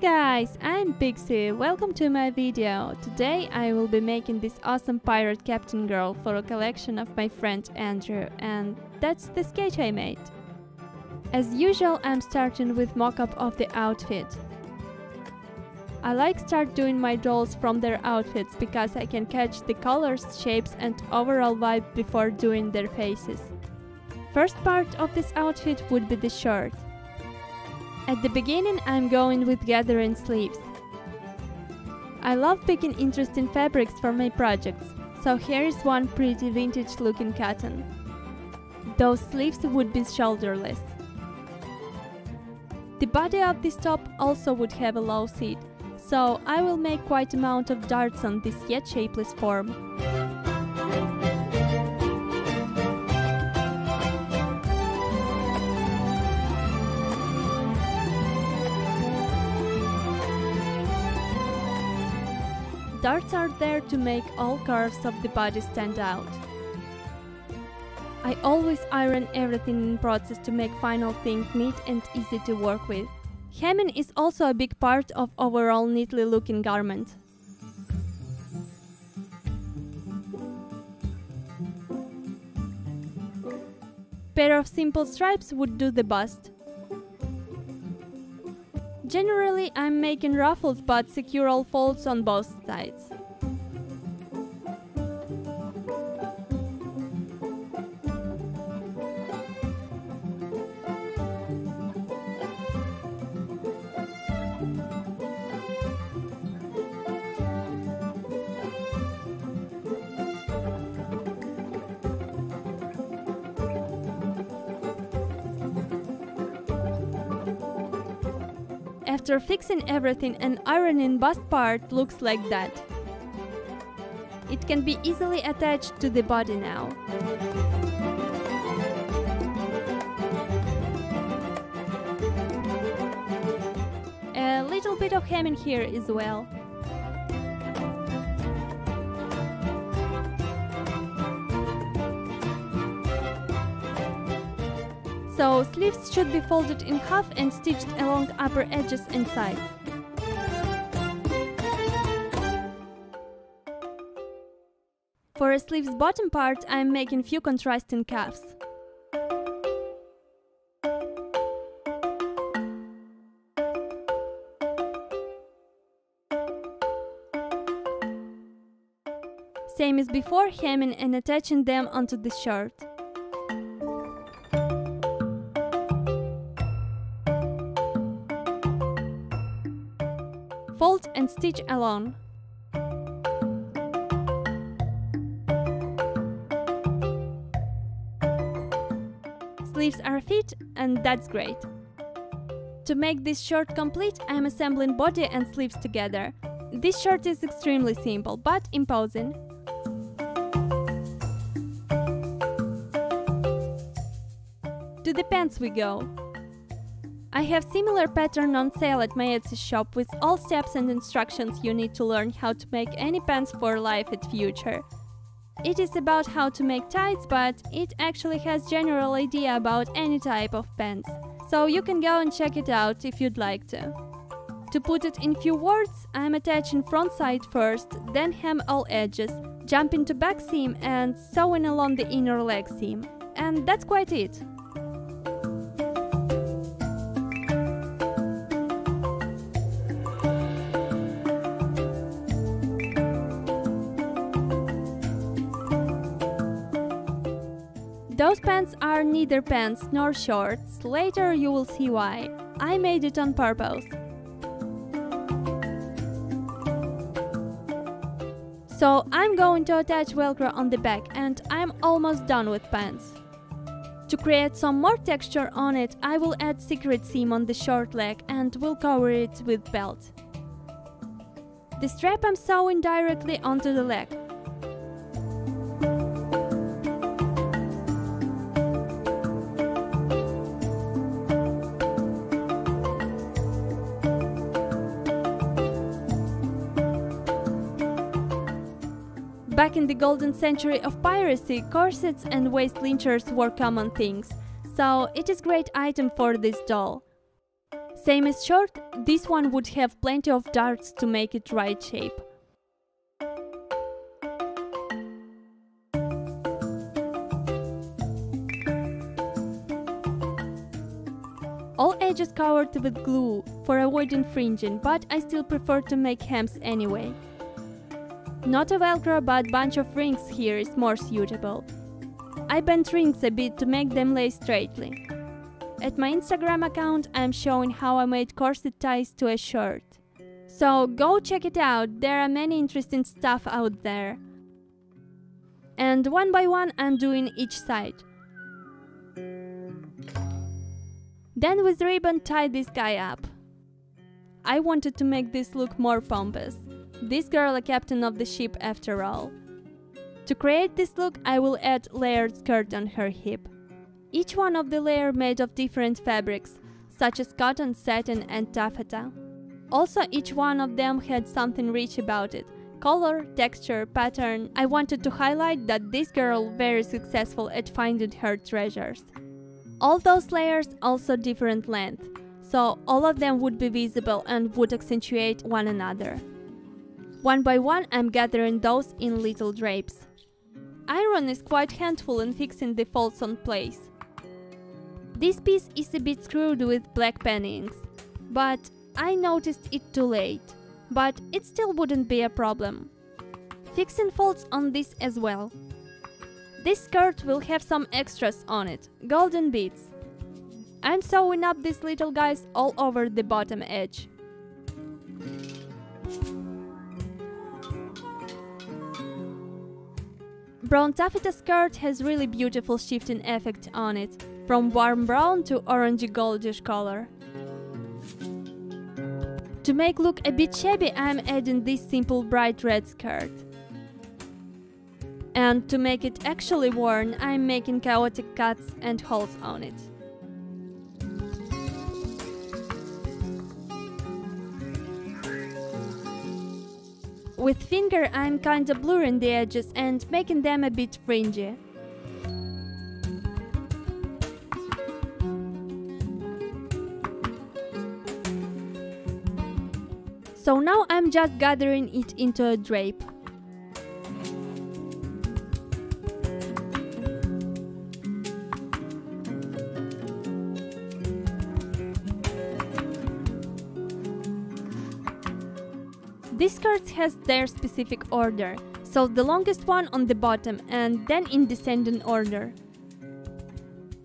guys, I'm Pixie, welcome to my video. Today I will be making this awesome pirate captain girl for a collection of my friend Andrew, and that's the sketch I made. As usual, I'm starting with mock-up of the outfit. I like start doing my dolls from their outfits because I can catch the colors, shapes and overall vibe before doing their faces. First part of this outfit would be the shirt. At the beginning I'm going with gathering sleeves. I love picking interesting fabrics for my projects, so here is one pretty vintage looking cotton. Those sleeves would be shoulderless. The body of this top also would have a low seat, so I will make quite an amount of darts on this yet shapeless form. Darts are there to make all curves of the body stand out. I always iron everything in process to make final thing neat and easy to work with. Hemming is also a big part of overall neatly looking garment. Pair of simple stripes would do the bust. Generally, I'm making ruffles but secure all folds on both sides. After fixing everything, an ironing bust part looks like that. It can be easily attached to the body now. A little bit of hemming here as well. So, sleeves should be folded in half and stitched along upper edges and sides. For a sleeve's bottom part, I am making few contrasting cuffs. Same as before, hemming and attaching them onto the shirt. Fold and stitch along. Sleeves are fit, and that's great. To make this shirt complete, I am assembling body and sleeves together. This shirt is extremely simple, but imposing. To the pants we go. I have similar pattern on sale at my Etsy shop with all steps and instructions you need to learn how to make any pants for life at future. It is about how to make tights, but it actually has general idea about any type of pants, so you can go and check it out if you'd like to. To put it in few words, I'm attaching front side first, then hem all edges, jump into back seam and sewing along the inner leg seam. And that's quite it. Those pants are neither pants nor shorts, later you will see why. I made it on purpose. So I'm going to attach velcro on the back and I'm almost done with pants. To create some more texture on it, I will add secret seam on the short leg and will cover it with belt. The strap I'm sewing directly onto the leg. Back in the golden century of piracy, corsets and waist linchers were common things, so it is a great item for this doll. Same as short, this one would have plenty of darts to make it right shape. All edges covered with glue for avoiding fringing, but I still prefer to make hems anyway. Not a velcro, but bunch of rings here is more suitable. I bent rings a bit to make them lay straightly. At my Instagram account I'm showing how I made corset ties to a shirt. So go check it out, there are many interesting stuff out there. And one by one I'm doing each side. Then with ribbon tie this guy up. I wanted to make this look more pompous. This girl a captain of the ship after all. To create this look I will add layered skirt on her hip. Each one of the layer made of different fabrics, such as cotton, satin and taffeta. Also each one of them had something rich about it. Color, texture, pattern. I wanted to highlight that this girl very successful at finding her treasures. All those layers also different length, so all of them would be visible and would accentuate one another. One by one I'm gathering those in little drapes. Iron is quite handful in fixing the folds on place. This piece is a bit screwed with black pennings, but I noticed it too late, but it still wouldn't be a problem. Fixing folds on this as well. This skirt will have some extras on it, golden beads. I'm sewing up these little guys all over the bottom edge. Brown taffeta skirt has really beautiful shifting effect on it, from warm brown to orangey goldish color. To make look a bit shabby, I'm adding this simple bright red skirt. And to make it actually worn, I'm making chaotic cuts and holes on it. With finger I'm kinda blurring the edges and making them a bit fringy. So now I'm just gathering it into a drape. These skirts has their specific order, so the longest one on the bottom and then in descending order.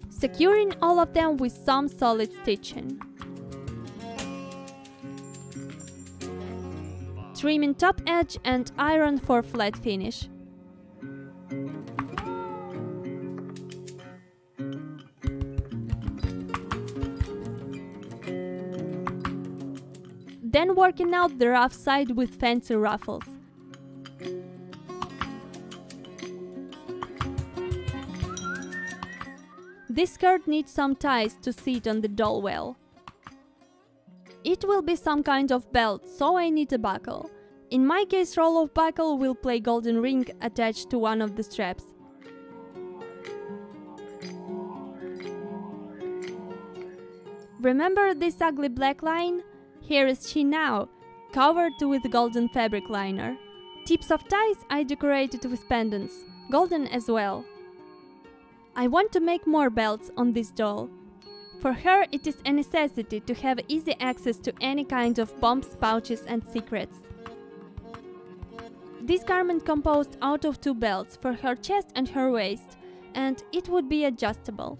Securing all of them with some solid stitching. Trimming top edge and iron for flat finish. Then working out the rough side with fancy ruffles. This skirt needs some ties to sit on the doll well. It will be some kind of belt, so I need a buckle. In my case, roll of buckle will play golden ring attached to one of the straps. Remember this ugly black line? Here is she now, covered with golden fabric liner. Tips of ties I decorated with pendants, golden as well. I want to make more belts on this doll. For her it is a necessity to have easy access to any kind of bombs, pouches and secrets. This garment composed out of 2 belts for her chest and her waist, and it would be adjustable.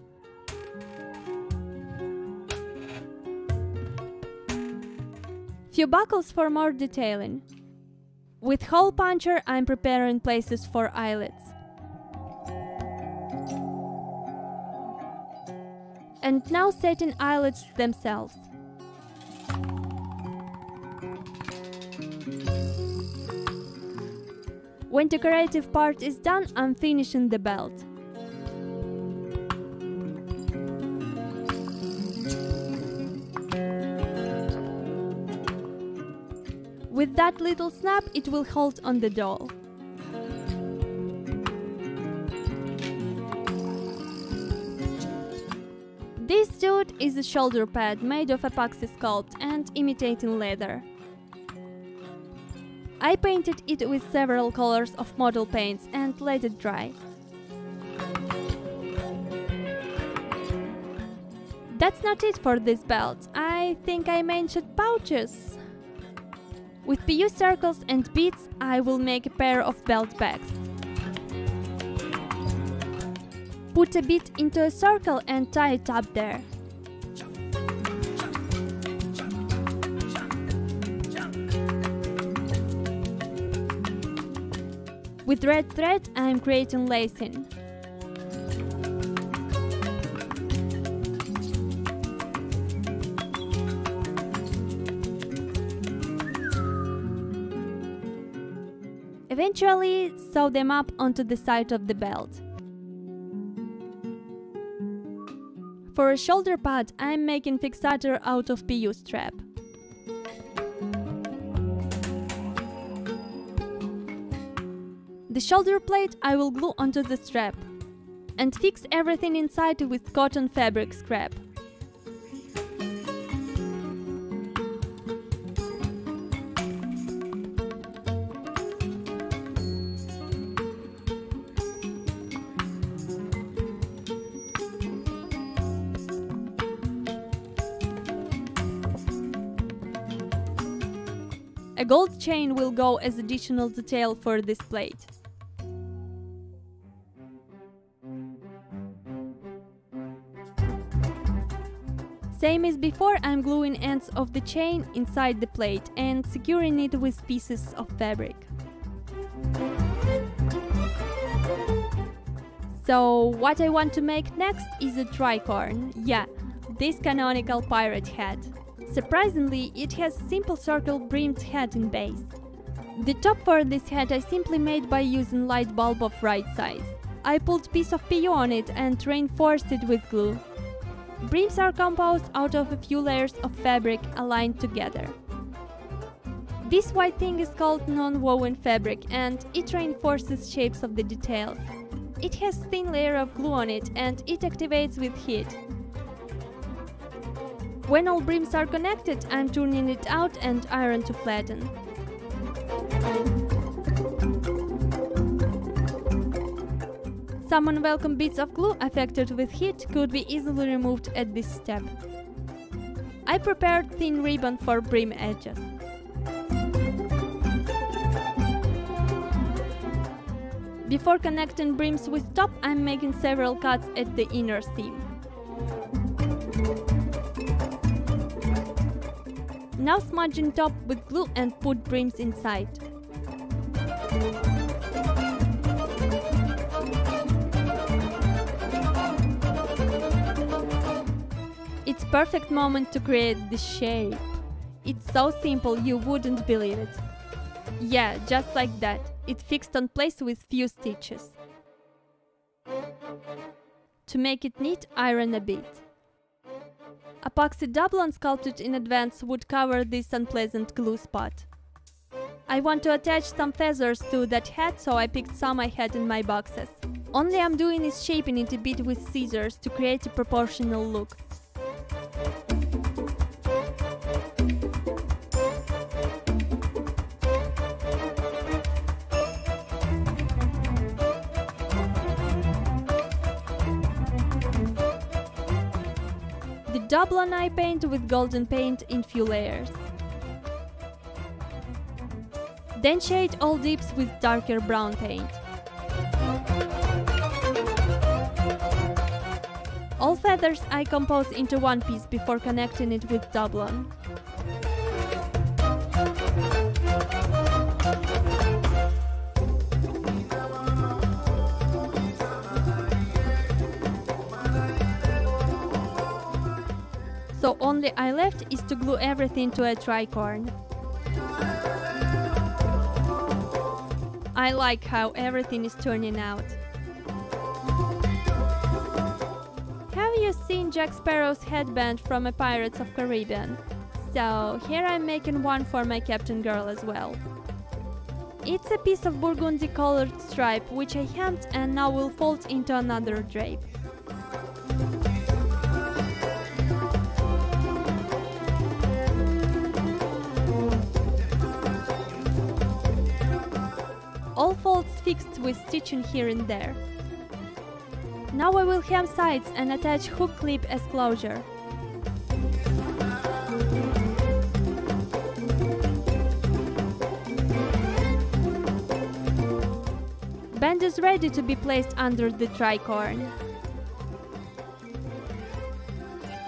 Few buckles for more detailing. With hole puncher I'm preparing places for eyelets. And now setting eyelets themselves. When the decorative part is done, I'm finishing the belt. With that little snap, it will hold on the doll. This dude is a shoulder pad made of epoxy sculpt and imitating leather. I painted it with several colors of model paints and let it dry. That's not it for this belt. I think I mentioned pouches. With PU circles and beads, I will make a pair of belt bags. Put a bead into a circle and tie it up there. With red thread, I'm creating lacing. Eventually, sew them up onto the side of the belt. For a shoulder pad, I'm making fixator out of PU strap. The shoulder plate I will glue onto the strap and fix everything inside with cotton fabric scrap. A gold chain will go as additional detail for this plate. Same as before, I'm gluing ends of the chain inside the plate and securing it with pieces of fabric. So what I want to make next is a tricorne. Yeah, this canonical pirate hat. Surprisingly, it has a simple circle brimmed hat in base. The top for this hat I simply made by using light bulb of right size. I pulled piece of PU on it and reinforced it with glue. Brims are composed out of a few layers of fabric aligned together. This white thing is called non-woven fabric and it reinforces shapes of the details. It has a thin layer of glue on it and it activates with heat. When all brims are connected, I'm turning it out and iron to flatten. Some unwelcome bits of glue affected with heat could be easily removed at this step. I prepared thin ribbon for brim edges. Before connecting brims with top, I'm making several cuts at the inner seam. Now smudging top with glue and put brims inside. It's perfect moment to create this shape. It's so simple you wouldn't believe it. Yeah, just like that. It fixed on place with few stitches. To make it neat, iron a bit. Epoxy doublon sculpted in advance would cover this unpleasant glue spot. I want to attach some feathers to that hat, so I picked some I had in my boxes. Only I'm doing is shaping it a bit with scissors to create a proportional look. Doublon I paint with golden paint in few layers. Then shade all dips with darker brown paint. All feathers I compose into one piece before connecting it with doublon. So only I left is to glue everything to a tricorne. I like how everything is turning out. Have you seen Jack Sparrow's headband from a Pirates of Caribbean? So here I'm making one for my captain girl as well. It's a piece of burgundy colored stripe which I hemmed and now will fold into another drape. folds fixed with stitching here and there. Now I will hem sides and attach hook clip as closure. Band is ready to be placed under the tricorne.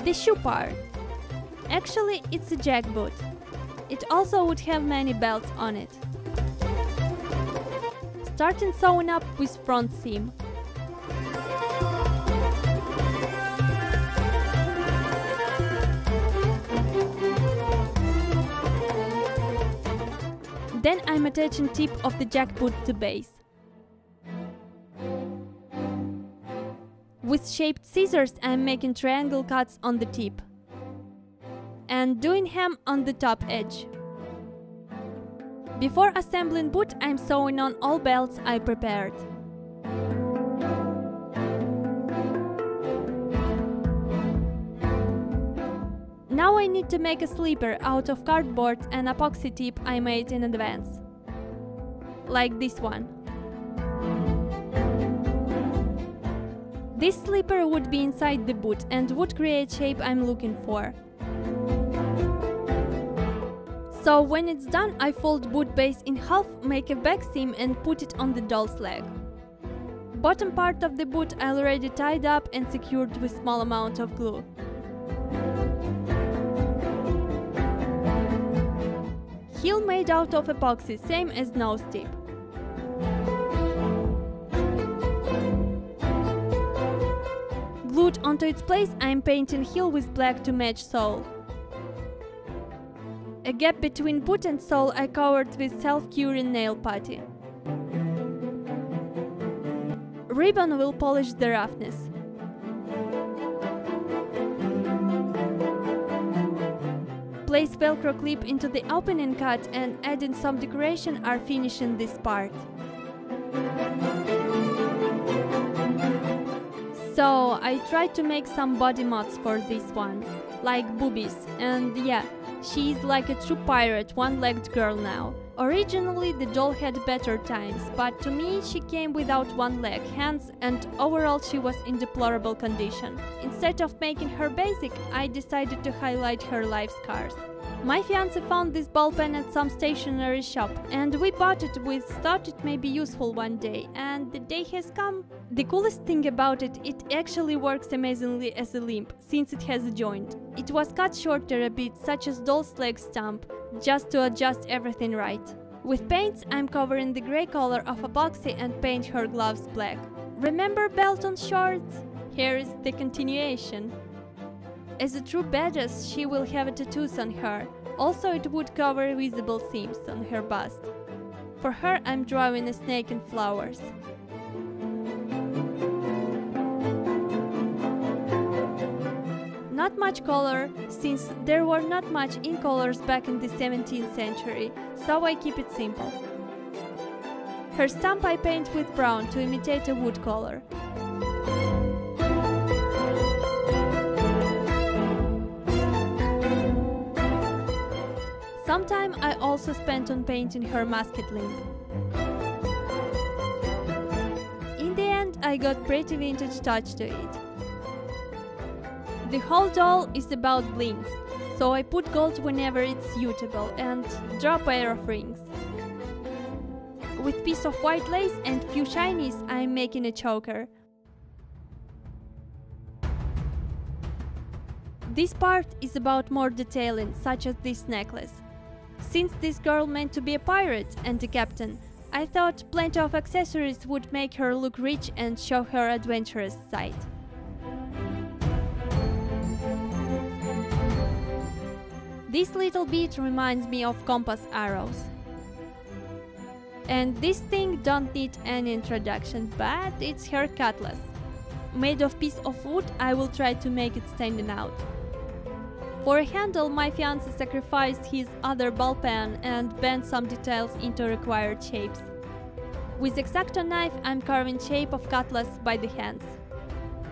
The shoe part. Actually, it's a jackboot. It also would have many belts on it. Starting sewing up with front seam. Then I'm attaching tip of the jackboot to base. With shaped scissors I'm making triangle cuts on the tip and doing hem on the top edge. Before assembling boot I'm sewing on all belts I prepared. Now I need to make a slipper out of cardboard and epoxy tip I made in advance, like this one. This slipper would be inside the boot and would create shape I'm looking for. So when it's done, I fold boot base in half, make a back seam and put it on the doll's leg. Bottom part of the boot I already tied up and secured with small amount of glue. Heel made out of epoxy, same as nose tip. Glued onto its place, I'm painting heel with black to match sole. A gap between boot and sole I covered with self-curing nail putty. Ribbon will polish the roughness. Place velcro clip into the opening cut and adding some decoration are finishing this part. So I tried to make some body mods for this one, like boobies, and yeah, she is like a true pirate, one-legged girl now. Originally the doll had better times, but to me she came without one leg, hands, and overall she was in deplorable condition. Instead of making her basic, I decided to highlight her life scars. My fiance found this ball pen at some stationery shop and we bought it with thought it may be useful one day, and the day has come. The coolest thing about it, it actually works amazingly as a limb, since it has a joint. It was cut shorter a bit, such as doll's leg stump, just to adjust everything right. With paints, I'm covering the grey color of epoxy and paint her gloves black. Remember belt on shorts? Here is the continuation. As a true badass, she will have tattoos on her. Also, it would cover visible seams on her bust. For her, I'm drawing a snake and flowers. Not much color, since there were not much ink colors back in the 17th century, so I keep it simple. Her stump I paint with brown to imitate a wood color. Some time I also spent on painting her musket limb. In the end, I got pretty vintage touch to it. The whole doll is about blings, so I put gold whenever it's suitable and draw a pair of rings. With piece of white lace and few shinies, I'm making a choker. This part is about more detailing, such as this necklace. Since this girl meant to be a pirate and a captain, I thought plenty of accessories would make her look rich and show her adventurous side. This little bead reminds me of compass arrows. And this thing don't need any introduction, but it's her cutlass. Made of piece of wood, I will try to make it standing out. For a handle, my fiance sacrificed his other ball pen and bent some details into required shapes. With X-Acto knife, I'm carving shape of cutlass by the hands.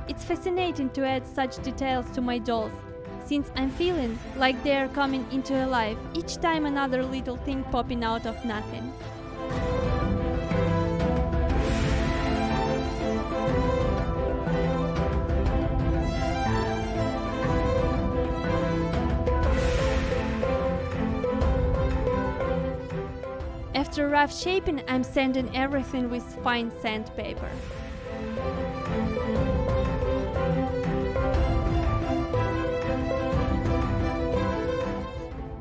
It's fascinating to add such details to my dolls, since I'm feeling like they're coming into life, each time another little thing popping out of nothing. rough shaping, I'm sanding everything with fine sandpaper.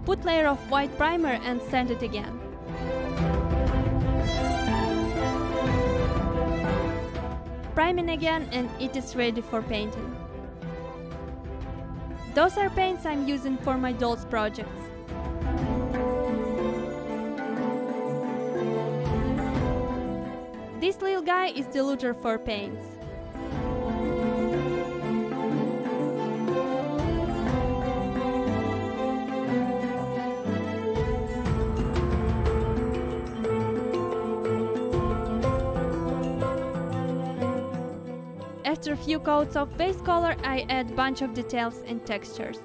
Put layer of white primer and sand it again. Priming again and it is ready for painting. Those are paints I'm using for my dolls projects. This little guy is diluter for paints. After a few coats of base color, I add bunch of details and textures.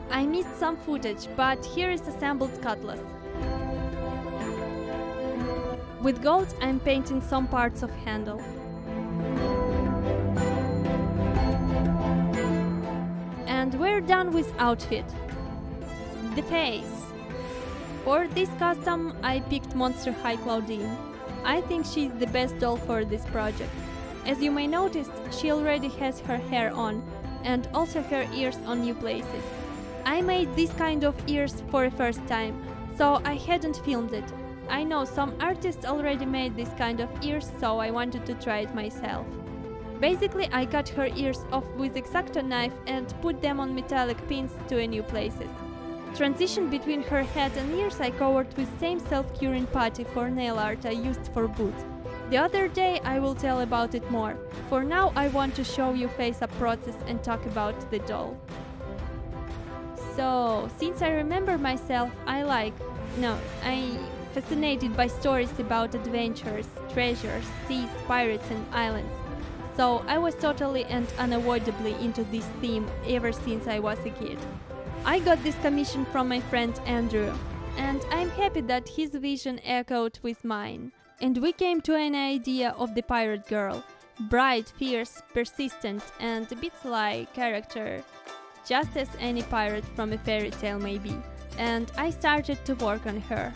I missed some footage, but here is assembled cutlass. With gold, I'm painting some parts of handle. And we're done with outfit. The face. For this custom, I picked Monster High Clawdeen. I think she's the best doll for this project. As you may notice, she already has her hair on, and also her ears on new places. I made this kind of ears for the first time, so I hadn't filmed it. I know some artists already made this kind of ears, so I wanted to try it myself. Basically, I cut her ears off with X-Acto knife and put them on metallic pins to new places. Transition between her head and ears I covered with same self-curing putty for nail art I used for boots. The other day I will tell about it more. For now I want to show you face-up process and talk about the doll. So, since I remember myself, I'm fascinated by stories about adventures, treasures, seas, pirates and islands. So I was totally and unavoidably into this theme ever since I was a kid. I got this commission from my friend Andrew, and I'm happy that his vision echoed with mine. And we came to an idea of the pirate girl. Bright, fierce, persistent, and a bit sly character, just as any pirate from a fairy tale may be. And I started to work on her.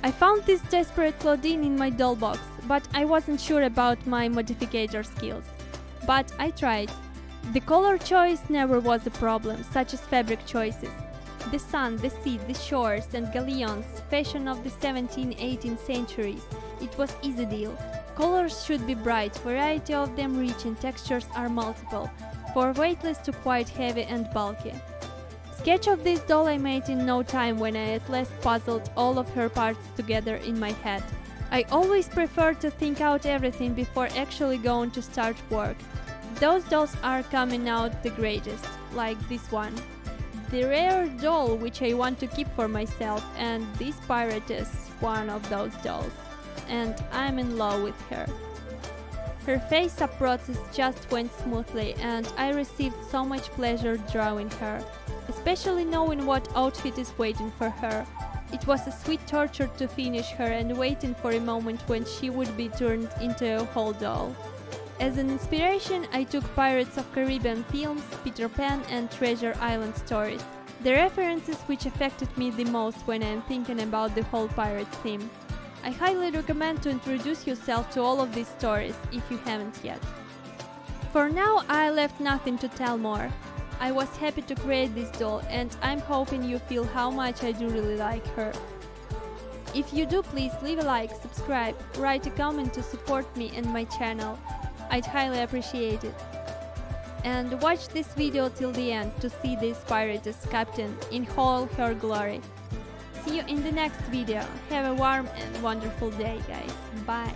I found this desperate Clawdeen in my doll box, but I wasn't sure about my modificator skills. But I tried. The color choice never was a problem, such as fabric choices. The sun, the sea, the shores and galleons, fashion of the 17th-18th centuries. It was easy deal. Colors should be bright, variety of them rich and textures are multiple, for weightless to quite heavy and bulky. Sketch of this doll I made in no time when I at last puzzled all of her parts together in my head. I always prefer to think out everything before actually going to start work. Those dolls are coming out the greatest, like this one. The rare doll which I want to keep for myself, and this pirate is one of those dolls. And I'm in love with her. Her face-up process just went smoothly and I received so much pleasure drawing her, especially knowing what outfit is waiting for her. It was a sweet torture to finish her and waiting for a moment when she would be turned into a whole doll. As an inspiration, I took Pirates of Caribbean films, Peter Pan and Treasure Island stories. The references which affected me the most when I'm thinking about the whole pirate theme. I highly recommend to introduce yourself to all of these stories if you haven't yet. For now, I left nothing to tell more. I was happy to create this doll and I'm hoping you feel how much I do really like her. If you do, please leave a like, subscribe, write a comment to support me and my channel. I'd highly appreciate it. And watch this video till the end to see this pirate's captain in all her glory. See you in the next video. Have a warm and wonderful day, guys. Bye.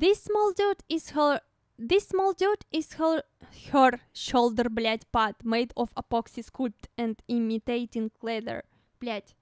This small dude is her shoulder, блять, pad made of epoxy sculpt and imitating leather. Блять.